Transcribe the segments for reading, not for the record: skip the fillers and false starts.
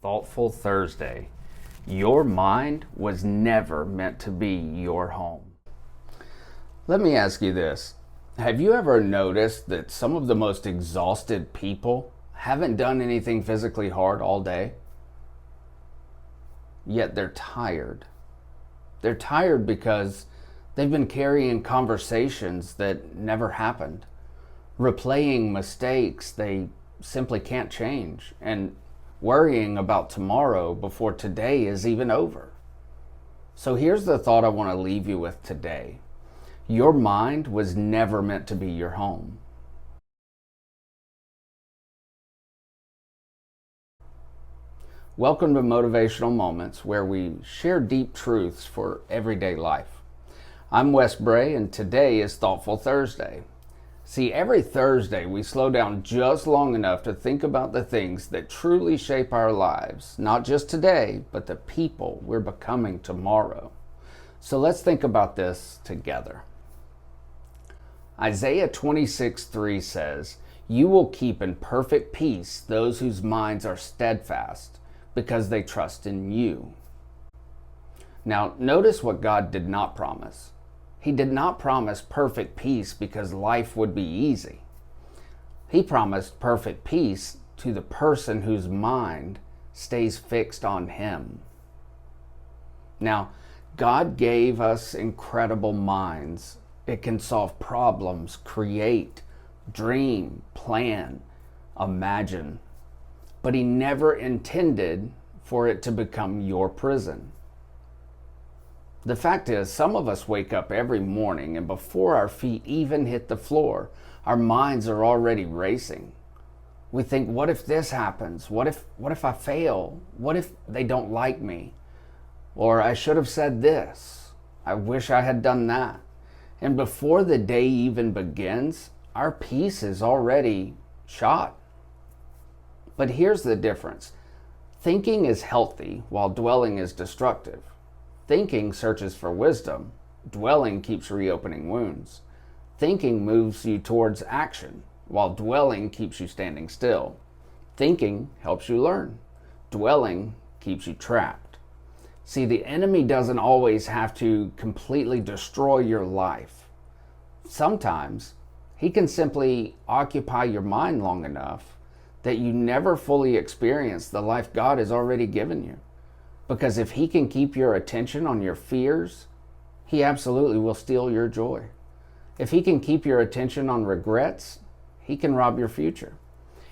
Thoughtful Thursday. Your mind was never meant to be your home. Let me ask you this. Have you ever noticed that some of the most exhausted people haven't done anything physically hard all day? Yet they're tired. They're tired because they've been carrying conversations that never happened, replaying mistakes they simply can't change, and worrying about tomorrow before today is even over. So here's the thought I want to leave you with today. Your mind was never meant to be your home. Welcome to Motivational Moments, where we share deep truths for everyday life. I'm Wes Bray, and today is Thoughtful Thursday. See, every Thursday we slow down just long enough to think about the things that truly shape our lives, not just today, but the people we're becoming tomorrow. So let's think about this together. Isaiah 26:3 says, "You will keep in perfect peace those whose minds are steadfast, because they trust in you." Now, notice what God did not promise. He did not promise perfect peace because life would be easy. He promised perfect peace to the person whose mind stays fixed on Him. Now, God gave us incredible minds. It can solve problems, create, dream, plan, imagine. But He never intended for it to become your prison. The fact is, some of us wake up every morning and before our feet even hit the floor, our minds are already racing. We think, what if this happens? What if I fail? What if they don't like me? Or I should have said this. I wish I had done that. And before the day even begins, our peace is already shot. But here's the difference. Thinking is healthy while dwelling is destructive. Thinking searches for wisdom. Dwelling keeps reopening wounds. Thinking moves you towards action, while dwelling keeps you standing still. Thinking helps you learn. Dwelling keeps you trapped. See, the enemy doesn't always have to completely destroy your life. Sometimes he can simply occupy your mind long enough that you never fully experience the life God has already given you. Because if he can keep your attention on your fears, he absolutely will steal your joy. If he can keep your attention on regrets, he can rob your future.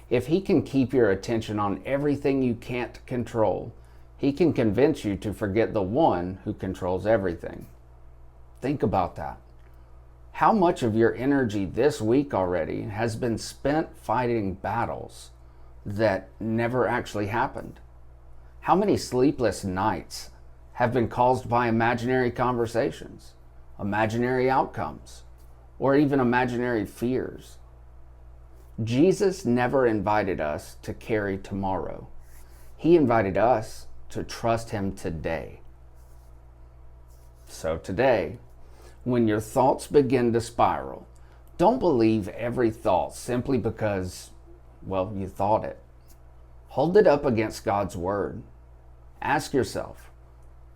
If he can keep your attention on everything you can't control, he can convince you to forget the one who controls everything. Think about that. How much of your energy this week already has been spent fighting battles that never actually happened? How many sleepless nights have been caused by imaginary conversations, imaginary outcomes, or even imaginary fears? Jesus never invited us to carry tomorrow. He invited us to trust Him today. So today, when your thoughts begin to spiral, don't believe every thought simply because, well, you thought it. Hold it up against God's Word. Ask yourself,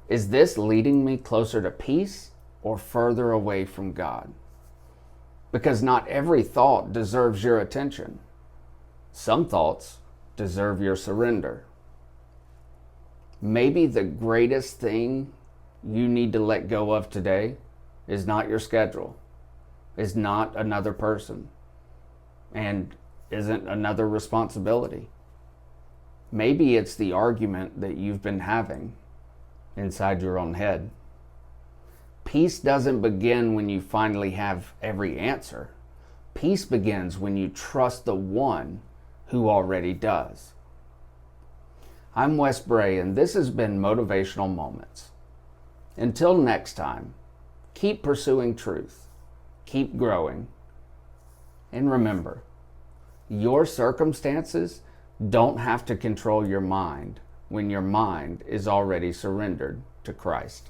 is this leading me closer to peace or further away from God? Because not every thought deserves your attention. Some thoughts deserve your surrender. Maybe the greatest thing you need to let go of today is not your schedule, is not another person, and isn't another responsibility. Maybe it's the argument that you've been having inside your own head. Peace doesn't begin when you finally have every answer. Peace begins when you trust the one who already does. I'm Wes Bray, and this has been Motivational Moments. Until next time, keep pursuing truth, keep growing, and remember, your circumstances don't have to control your mind when your mind is already surrendered to Christ.